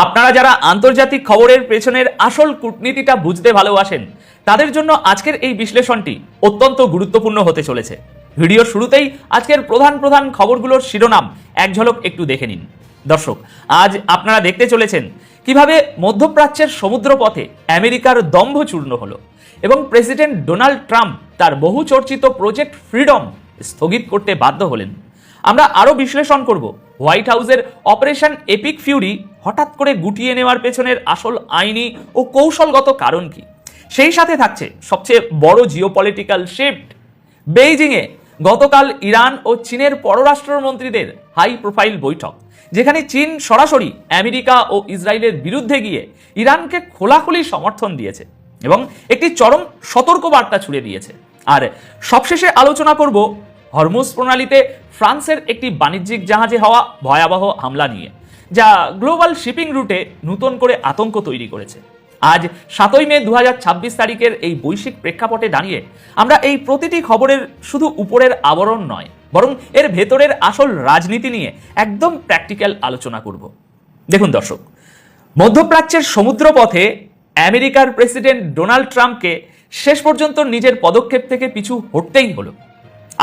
আপনারা যারা আন্তর্জাতিক খবরের পেছনের আসল কূটনীতিটা বুঝতে ভালোবাসেন তাদের জন্য আজকের এই বিশ্লেষণটি অত্যন্ত গুরুত্বপূর্ণ হতে চলেছে। ভিডিওর শুরুতেই আজকের প্রধান প্রধান খবরগুলোর শিরোনাম এক ঝলক একটু দেখে নিন। দর্শক, আজ আপনারা দেখতে চলেছেন কিভাবে মধ্যপ্রাচ্যের সমুদ্রপথে আমেরিকার দম্ভ চূর্ণ হলো এবং প্রেসিডেন্ট ডোনাল্ড ট্রাম্প তার বহু চর্চিত প্রজেক্ট ফ্রিডম স্থগিত করতে বাধ্য হলেন। আমরা আরো বিশ্লেষণ করব হোয়াইট হাউসের অপারেশন এপিক ফিউরি হঠাৎ করে গুটিয়ে নেওয়ার পেছনের আসল আইনি ও কৌশলগত কারণ কি। সেই সাথে থাকছে সবচেয়ে বড় জিওপলিটিক্যাল শিফট। বেইজিংয়ে গতকাল ইরান ও চীনের পররাষ্ট্রমন্ত্রীদের হাই প্রোফাইল বৈঠক, যেখানে চীন সরাসরি আমেরিকা ও ইসরায়েলের বিরুদ্ধে গিয়ে ইরানকে খোলাখুলি সমর্থন দিয়েছে এবং একটি চরম সতর্কবার্তা ছুড়ে দিয়েছে। আর সবশেষে আলোচনা করব হরমুজ প্রণালীতে ফ্রান্সের একটি বাণিজ্যিক জাহাজে হওয়া ভয়াবহ হামলা নিয়ে, যা গ্লোবাল শিপিং রুটে নতুন করে আতঙ্ক তৈরি করেছে। আজ 7 মে 2026 তারিখের এই বৈশ্বিক প্রেক্ষাপটে দাঁড়িয়ে আমরা এই প্রতিটি খবরের শুধু উপরের আবরণ নয়, বরং এর ভেতরের আসল রাজনীতি নিয়ে একদম প্র্যাকটিক্যাল আলোচনা করব। দেখুন দর্শক, মধ্যপ্রাচ্যের সমুদ্রপথে আমেরিকার প্রেসিডেন্ট ডোনাল্ড ট্রাম্পকে শেষ পর্যন্ত নিজের পদক্ষেপ থেকে পিছু হটতেই হলো।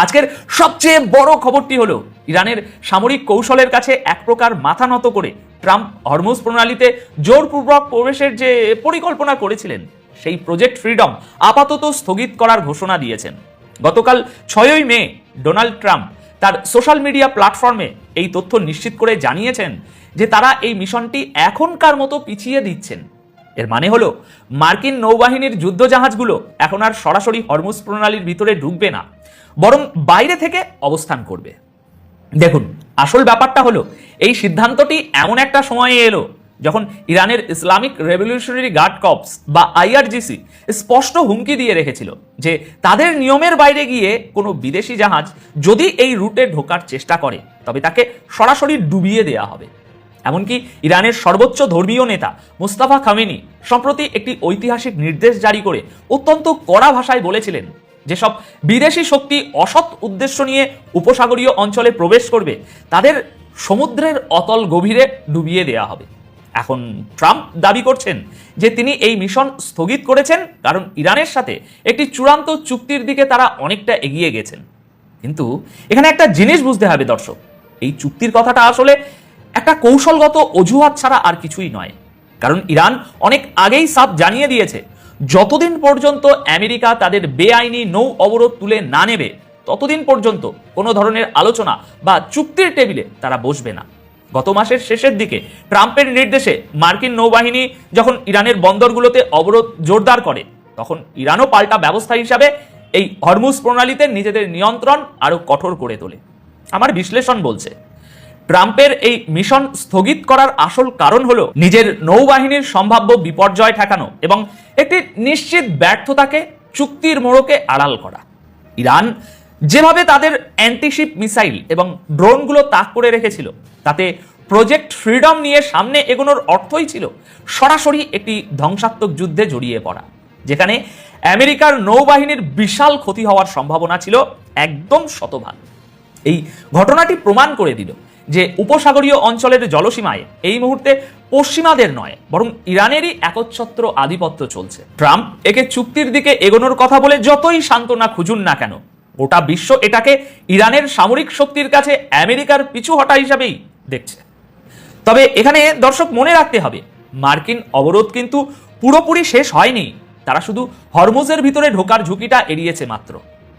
আজকের সবচেয়ে বড় খবরটি হলো ইরানের সামরিক কৌশলের কাছে এক প্রকার মাথা নত করে ট্রাম্প হরমুজ প্রণালীতে জোরপূর্বক প্রবেশের যে পরিকল্পনা করেছিলেন সেই প্রজেক্ট ফ্রিডম আপাতত স্থগিত করার ঘোষণা দিয়েছেন। গতকাল 6 মে ডোনাল্ড ট্রাম্প তার সোশ্যাল মিডিয়া প্ল্যাটফর্মে এই তথ্য নিশ্চিত করে জানিয়েছেন যে তারা এই মিশনটি এখনকার মতো পিছিয়ে দিচ্ছেন। এর মানে হলো মার্কিন নৌবাহিনীর যুদ্ধজাহাজগুলো এখন আর সরাসরি হরমুজ প্রণালীর ভিতরে ঢুকবে না, বরং বাইরে থেকে অবস্থান করবে। দেখুন, আসল ব্যাপারটা হলো এই সিদ্ধান্তটি এমন একটা সময়ে এলো যখন ইরানের ইসলামিক রেভলিউশনারি গার্ড কর্পস বা আইআরজিসি স্পষ্ট হুমকি দিয়ে রেখেছিল যে তাদের নিয়মের বাইরে গিয়ে কোনো বিদেশি জাহাজ যদি এই রুটে ঢোকার চেষ্টা করে তবে তাকে সরাসরি ডুবিয়ে দেওয়া হবে। এমনকি ইরানের সর্বোচ্চ ধর্মীয় নেতা মুস্তাফা খামেনি সম্প্রতি একটি ঐতিহাসিক নির্দেশ জারি করে অত্যন্ত কড়া ভাষায় বলেছিলেন যেসব বিদেশি শক্তি অসৎ উদ্দেশ্য নিয়ে উপসাগরীয় অঞ্চলে প্রবেশ করবে তাদের সমুদ্রের অতল গভীরে ডুবিয়ে দেওয়া হবে। এখন ট্রাম্প দাবি করছেন যে তিনি এই মিশন স্থগিত করেছেন কারণ ইরানের সাথে একটি চূড়ান্ত চুক্তির দিকে তারা অনেকটা এগিয়ে গেছেন। কিন্তু এখানে একটা জিনিস বুঝতে হবে দর্শক, এই চুক্তির কথাটা আসলে একটা কৌশলগত অজুহাত ছাড়া আর কিছুই নয়। কারণ ইরান অনেক আগেই সাফ জানিয়ে দিয়েছে যতদিন পর্যন্ত আমেরিকা তাদের বেআইনি নৌ অবরোধ তুলে না নেবে ততদিন পর্যন্ত কোনো ধরনের আলোচনা বা চুক্তির টেবিলে তারা বসবে না। গত মাসের শেষের দিকে ট্রাম্পের নির্দেশে মার্কিন নৌবাহিনী যখন ইরানের বন্দরগুলোতে অবরোধ জোরদার করে তখন ইরানও পাল্টা ব্যবস্থা হিসাবে এই হরমুজ প্রণালীতে নিজেদের নিয়ন্ত্রণ আরো কঠোর করে তোলে। আমার বিশ্লেষণ বলছে ট্রাম্পের এই মিশন স্থগিত করার আসল কারণ হলো নিজের নৌবাহিনীর সম্ভাব্য বিপর্যয় ঠেকানো এবং একটি নিশ্চিত ব্যর্থতাকে চুক্তির মোড়কে আড়াল করা। ইরান যেভাবে তাদের অ্যান্টিশিপ মিসাইল এবং ড্রোনগুলো তাক করে রেখেছিল তাতে প্রজেক্ট ফ্রিডম নিয়ে সামনে এগোনোর অর্থই ছিল সরাসরি একটি ধ্বংসাত্মক যুদ্ধে জড়িয়ে পড়া, যেখানে আমেরিকার নৌবাহিনীর বিশাল ক্ষতি হওয়ার সম্ভাবনা ছিল একদম শতভাগ। এই ঘটনাটি প্রমাণ করে দিল যে উপসাগরীয় অঞ্চলের জলসীমায় এই মুহূর্তে পশ্চিমাদের নয় বরং ইরানেরই একচ্ছত্র আধিপত্য চলছে। ট্রাম্প একে চুক্তির দিকে এগোনোর কথা বলে যতই সান্ত্বনা খুঁজুন না কেন, গোটা বিশ্ব এটাকে ইরানের সামরিক শক্তির কাছে আমেরিকার পিছু হটা হিসাবেই দেখছে। তবে এখানে দর্শক মনে রাখতে হবে মার্কিন অবরোধ কিন্তু পুরোপুরি শেষ হয়নি, তারা শুধু হরমুজের ভিতরে ঢোকার ঝুঁকিটা এড়িয়েছে মাত্র।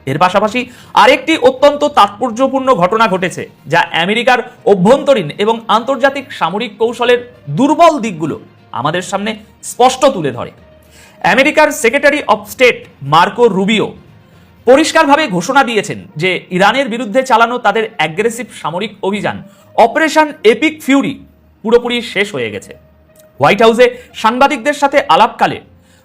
এর পাশাপাশি আরেকটি অত্যন্ত তাৎপর্যপূর্ণ ঘটনা ঘটেছে যা আমেরিকার অভ্যন্তরীণ এবং আন্তর্জাতিক সামরিক কৌশলের দুর্বল দিকগুলো আমাদের সামনে স্পষ্ট তুলে ধরে। আমেরিকার secretary of state Marco Rubio পরিষ্কারভাবে ঘোষণা দিয়েছেন যে ইরানের বিরুদ্ধে চালানো তাদের অ্যাগ্রেসিভ সামরিক অভিযান অপারেশন এপিক ফিউরি পুরোপুরি শেষ হয়ে গেছে। হোয়াইট হাউসে সাংবাদিকদের সাথে আলাপকালে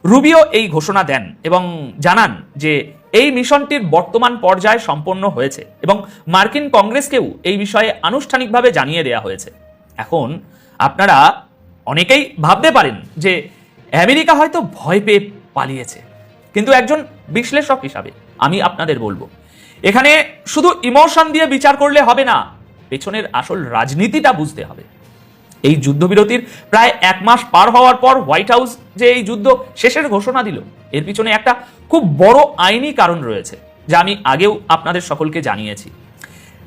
রুবিও এই ঘোষণা দেন এবং জানান যে এই মিশনটির বর্তমান পর্যায়ে সম্পন্ন হয়েছে এবং মার্কিন কংগ্রেসকেও এই বিষয়ে আনুষ্ঠানিকভাবে জানিয়ে দেওয়া হয়েছে। এখন আপনারা অনেকেই ভাবতে পারেন যে আমেরিকা হয়তো ভয় পেয়ে পালিয়েছে, কিন্তু একজন বিশ্লেষক হিসাবে আমি আপনাদের বলবো এখানে শুধু ইমোশন দিয়ে বিচার করলে হবে না, পেছনের আসল রাজনীতিটা বুঝতে হবে। এই যুদ্ধবিরতির প্রায় 1 মাস পার হওয়ার পর হোয়াইট হাউস যে এই যুদ্ধ শেষের ঘোষণা দিল, এর পিছনে একটা খুব বড় আইনি কারণ রয়েছে, যা আমি আগেও আপনাদের সকলকে জানিয়েছি।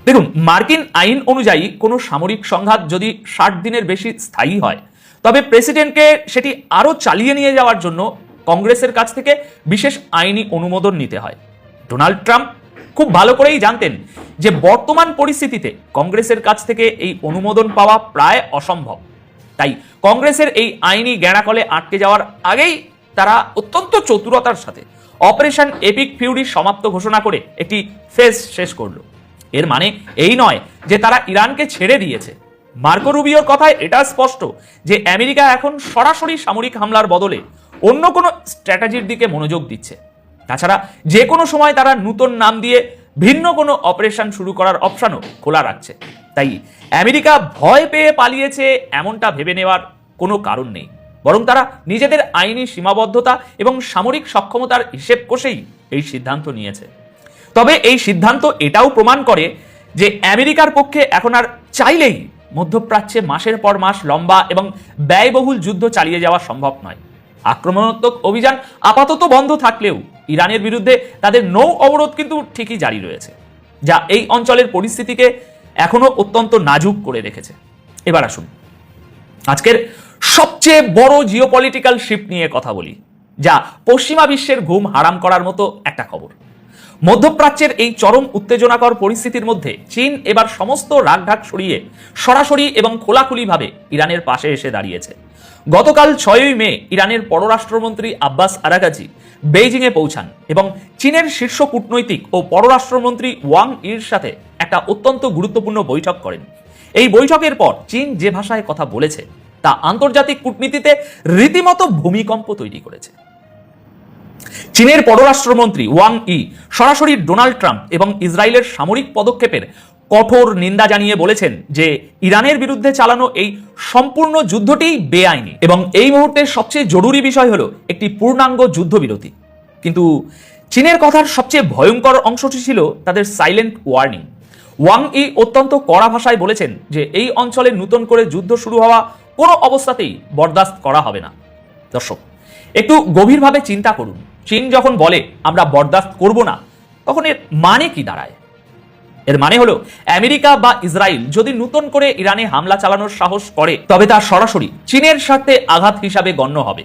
দেখুন, মার্কিন আইন অনুযায়ী কোনো সামরিক সংঘাত যদি 60 দিনের বেশি স্থায়ী হয়, তবে প্রেসিডেন্টকে সেটি আরও চালিয়ে নিয়ে যাওয়ার জন্য কংগ্রেসের কাছ থেকে বিশেষ আইনি অনুমোদন নিতে হয়। ডোনাল্ড ট্রাম্প খুব ভালো করেই জানতেন যে বর্তমান পরিস্থিতিতে কংগ্রেসের কাছ থেকে এই অনুমোদন পাওয়া প্রায় অসম্ভব। তাই কংগ্রেসের এই আইনি গ্যাঁড়াকলে আটকে যাওয়ার আগেই তারা অত্যন্ত চতুরতার সাথে অপারেশন এপিক ফিউরি সমাপ্ত ঘোষণা করে একটি ফেজ শেষ করলো। এর মানে এই নয় যে তারা ইরানকে ছেড়ে দিয়েছে। মার্কো রুবিওর কথায় এটা স্পষ্ট যে আমেরিকা এখন সরাসরি সামরিক হামলার বদলে অন্য কোনো স্ট্র্যাটেজির দিকে মনোযোগ দিচ্ছে। তাছাড়া যে কোনো সময় তারা নতুন নাম দিয়ে ভিন্ন কোনো অপারেশন শুরু করার অপশনও খোলা রাখছে। তাই আমেরিকা ভয় পেয়ে পালিয়েছে এমনটা ভেবে নেওয়ার কোনো কারণ নেই, বরং তারা নিজেদের আইনি সীমাবদ্ধতা এবং সামরিক সক্ষমতার হিসেব কষেই এই সিদ্ধান্ত নিয়েছে। তবে এই সিদ্ধান্ত এটাও প্রমাণ করে যে আমেরিকার পক্ষে এখন আর চাইলেই মধ্যপ্রাচ্যে মাসের পর মাস লম্বা এবং ব্যয়বহুল যুদ্ধ চালিয়ে যাওয়া সম্ভব নয়। আক্রমণাত্মক অভিযান আপাতত বন্ধ থাকলেও ইরানের বিরুদ্ধে তাদের নৌ অবরোধ কিন্তু ঠিকই জারি রয়েছে, যা এই অঞ্চলের পরিস্থিতিকে এখনো অত্যন্ত নাজুক করে রেখেছে। এবার আসুন আজকের সবচেয়ে বড় জিওপলিটিক্যাল শিফট নিয়ে কথা বলি, যা পশ্চিমা বিশ্বের ঘুম হারাম করার মতো একটা খবর। মধ্যপ্রাচ্যের এই চরম উত্তেজনাকর পরিস্থিতির মধ্যে চীন এবার সমস্ত রাগঢাক সরিয়ে সরাসরি এবং খোলাখুলিভাবে ইরানের পাশে এসে দাঁড়িয়েছে। গতকাল 6ই মে ইরানের পররাষ্ট্রমন্ত্রী আব্বাস আরাগাচি বেইজিংয়ে পৌঁছান এবং চীনের শীর্ষ কূটনৈতিক ও পররাষ্ট্রমন্ত্রী ওয়াং ইর সাথে একটা অত্যন্ত গুরুত্বপূর্ণ বৈঠক করেন। এই বৈঠকের পর চীন যে ভাষায় কথা বলেছে তা আন্তর্জাতিক কূটনীতিতে রীতিমতো ভূমিকম্প তৈরি করেছে। চীনের পররাষ্ট্রমন্ত্রী ওয়াং ই সরাসরি ডোনাল্ড ট্রাম্প এবং ইসরায়েলের সামরিক পদক্ষেপের কঠোর নিন্দা জানিয়ে বলেছেন যে ইরানের বিরুদ্ধে চালানো এই সম্পূর্ণ যুদ্ধটিই বেআইনি এবং এই মুহূর্তে সবচেয়ে জরুরি বিষয় হলো একটি পূর্ণাঙ্গ যুদ্ধবিরতি। কিন্তু চীনের কথার সবচেয়ে ভয়ঙ্কর অংশটি ছিল তাদের সাইলেন্ট ওয়ার্নিং। ওয়াং ই অত্যন্ত কড়া ভাষায় বলেছেন যে এই অঞ্চলে নতুন করে যুদ্ধ শুরু হওয়া কোনো অবস্থাতেই বরদাস্ত করা হবে না। দর্শক, একটু গভীরভাবে চিন্তা করুন, চীন যখন বলে আমরা বরদাস্ত করব না, তখন এর মানে কি দাঁড়ায়? এর মানে হলো আমেরিকা বা ইসরায়েল যদি নতুন করে ইরানে হামলা চালানোর সাহস করে, তবে তা সরাসরি চীনের স্বার্থে আঘাত হিসাবে গণ্য হবে।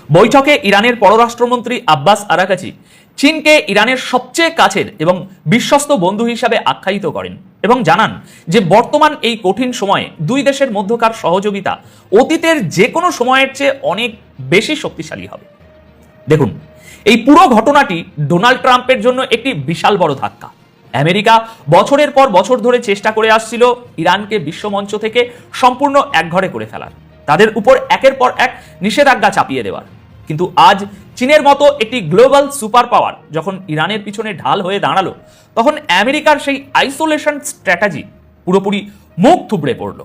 বৈঠকে ইরানের পররাষ্ট্রমন্ত্রী আব্বাস আরাকাচি চীনকে ইরানের সবচেয়ে কাছের এবং বিশ্বস্ত বন্ধু হিসাবে আখ্যায়িত করেন এবং জানান যে বর্তমান এই কঠিন সময়ে দুই দেশের মধ্যকার সহযোগিতা অতীতের যে কোনো সময়ের চেয়ে অনেক বেশি শক্তিশালী হবে। দেখুন, এই পুরো ঘটনাটি ডোনাল্ড ট্রাম্পের জন্য একটি বিশাল বড় ধাক্কা। আমেরিকা বছরের পর বছর ধরে চেষ্টা করে আসছিল ইরানকে বিশ্বমঞ্চ থেকে সম্পূর্ণ একঘরে করে ফেলার, তাদের উপর একের পর এক নিষেধাজ্ঞা চাপিয়ে দেওয়ার। কিন্তু আজ চীনের মতো একটি গ্লোবাল সুপার পাওয়ার যখন ইরানের পিছনে ঢাল হয়ে দাঁড়ালো, তখন আমেরিকার সেই আইসোলেশন স্ট্র্যাটেজি পুরোপুরি মুখ থুবড়ে পড়ল।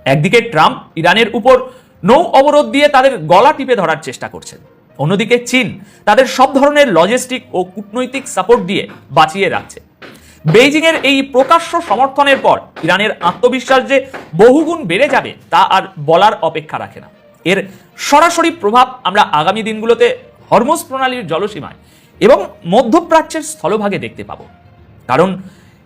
একদিকে ট্রাম্প ইরানের উপর নৌ অবরোধ দিয়ে তাদের গলা টিপে ধরার চেষ্টা করছেন, অন্যদিকে চীন তাদের সব ধরনের লজিস্টিক ও কূটনৈতিক সাপোর্ট দিয়ে বাঁচিয়ে রাখছে। বেইজিংয়ের এই প্রকাশ্য সমর্থনের পর ইরানের আত্মবিশ্বাস যে বহুগুণ বেড়ে যাবে তা আর বলার অপেক্ষা রাখে না। এর সরাসরি প্রভাব আমরা আগামী দিনগুলোতে হরমুজ প্রণালীর জলসীমায় এবং মধ্যপ্রাচ্যের স্থলভাগে দেখতে পাবো। কারণ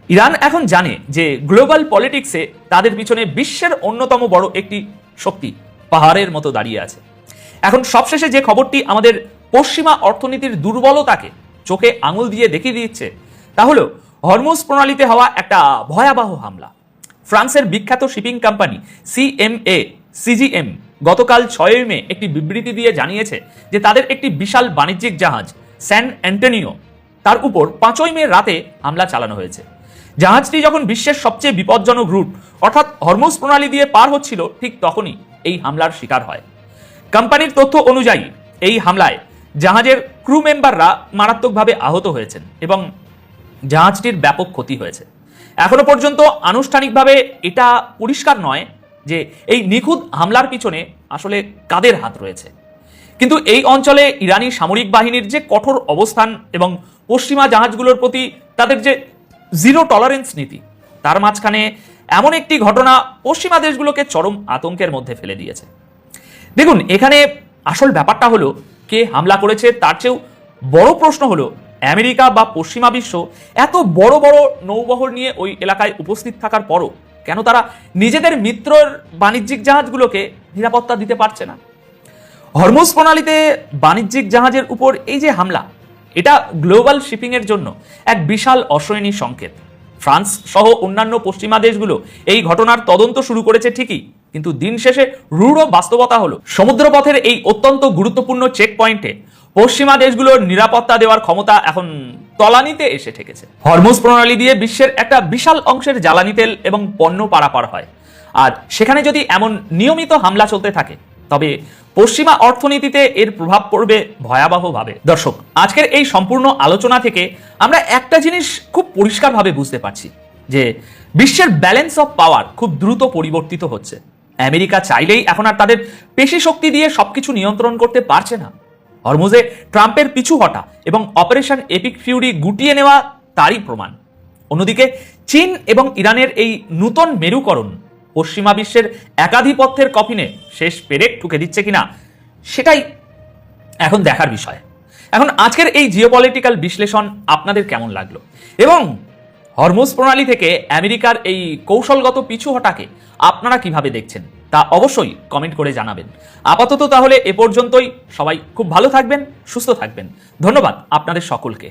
ইরান এখন জানে যে গ্লোবাল পলিটিক্সে তাদের পিছনে বিশ্বের অন্যতম বড় একটি শক্তি পাহাড়ের মতো দাঁড়িয়ে আছে। এখন সবশেষে যে খবরটি আমাদের পশ্চিমা অর্থনীতির দুর্বলতাকে চোখে আঙুল দিয়ে দেখিয়ে দিচ্ছে তা হলো হরমুজ প্রণালীতে হওয়া একটা ভয়াবহ হামলা। ফ্রান্সের বিখ্যাত শিপিং কোম্পানি সিজিএম গতকাল 6ই মে একটি বিবৃতি দিয়ে জানিয়েছে যে তাদের একটি বিশাল বাণিজ্যিক জাহাজ স্যান অ্যান্টনিও তার উপর 5ই মে রাতে হামলা চালানো হয়েছে। জাহাজটি যখন বিশ্বের সবচেয়ে বিপজ্জনক রুট অর্থাৎ হরমুজ প্রণালী দিয়ে পার হচ্ছিল, ঠিক তখনই এই হামলার শিকার হয়। কোম্পানির তথ্য অনুযায়ী এই হামলায় জাহাজের ক্রু মেম্বাররা মারাত্মকভাবে আহত হয়েছেন এবং জাহাজটির ব্যাপক ক্ষতি হয়েছে। এখনো পর্যন্ত আনুষ্ঠানিকভাবে এটা পরিষ্কার নয় যে এই নিখুঁত হামলার পিছনে আসলে কাদের হাত রয়েছে। কিন্তু এই অঞ্চলে ইরানি সামরিক বাহিনীর যে কঠোর অবস্থান এবং পশ্চিমা জাহাজগুলোর প্রতি তাদের যে জিরো টলারেন্স নীতি, তার মাঝখানে এমন একটি ঘটনা পশ্চিমা দেশগুলোকে চরম আতঙ্কের মধ্যে ফেলে দিয়েছে। দেখুন, এখানে আসল ব্যাপারটা হলো কে হামলা করেছে, তার চেয়েও বড় প্রশ্ন হলো আমেরিকা বা পশ্চিমা বিশ্ব এত বড় বড় নৌবহর নিয়ে ওই এলাকায় উপস্থিত থাকার পরও কেন তারা নিজেদের মিত্রর বাণিজ্যিক জাহাজগুলোকে নিরাপত্তা দিতে পারছে না। হরমুজ প্রণালীতে বাণিজ্যিক জাহাজের উপর এই যে হামলা, এটা গ্লোবাল শিপিং এর জন্য এক বিশাল অশনি সংকেত। ফ্রান্স সহ অন্যান্য পশ্চিমা দেশগুলো এই ঘটনার তদন্ত শুরু করেছে ঠিকই, কিন্তু দিন শেষে রূঢ় বাস্তবতা হলো সমুদ্রপথের এই অত্যন্ত গুরুত্বপূর্ণ চেক পয়েন্টে পশ্চিমা দেশগুলোর নিরাপত্তা দেওয়ার ক্ষমতা এখন তলানিতে এসে ঠেকেছে। হরমুজ প্রণালী দিয়ে বিশ্বের একটা বিশাল অংশের জ্বালানি তেল এবং পণ্য পারাপার হয়, আর সেখানে যদি এমন নিয়মিত হামলা চলতে থাকে তবে পশ্চিমা অর্থনীতিতে এর প্রভাব পড়বে ভয়াবহভাবে। দর্শক, আজকের এই সম্পূর্ণ আলোচনা থেকে আমরা একটা জিনিস খুব পরিষ্কারভাবে বুঝতে পারছি যে বিশ্বের ব্যালেন্স অফ পাওয়ার খুব দ্রুত পরিবর্তিত হচ্ছে। আমেরিকা চাইলেই এখন আর তাদের পেশি শক্তি দিয়ে সবকিছু নিয়ন্ত্রণ করতে পারছে না। হরমুজে ট্রাম্পের পিছু হটা এবং অপারেশন এপিক ফিউরি গুটিয়ে নেওয়া তারই প্রমাণ। অন্যদিকে চীন এবং ইরানের এই নূতন মেরুকরণ পশ্চিমা বিশ্বের একাধিপত্যের কফিনে শেষ পেরেক ঠুকে দিচ্ছে কিনা সেটাই এখন দেখার বিষয়। এখন আজকের এই জিওপলিটিক্যাল বিশ্লেষণ আপনাদের কেমন লাগলো, এবং হরমুজ প্রণালী থেকে আমেরিকার এই কৌশলগত পিছু হটাকে আপনারা কিভাবে দেখছেন তা অবশ্যই কমেন্ট করে জানাবেন। আপাতত তাহলে এ পর্যন্তই। সবাই খুব ভালো থাকবেন, সুস্থ থাকবেন। ধন্যবাদ আপনাদের সকলকে।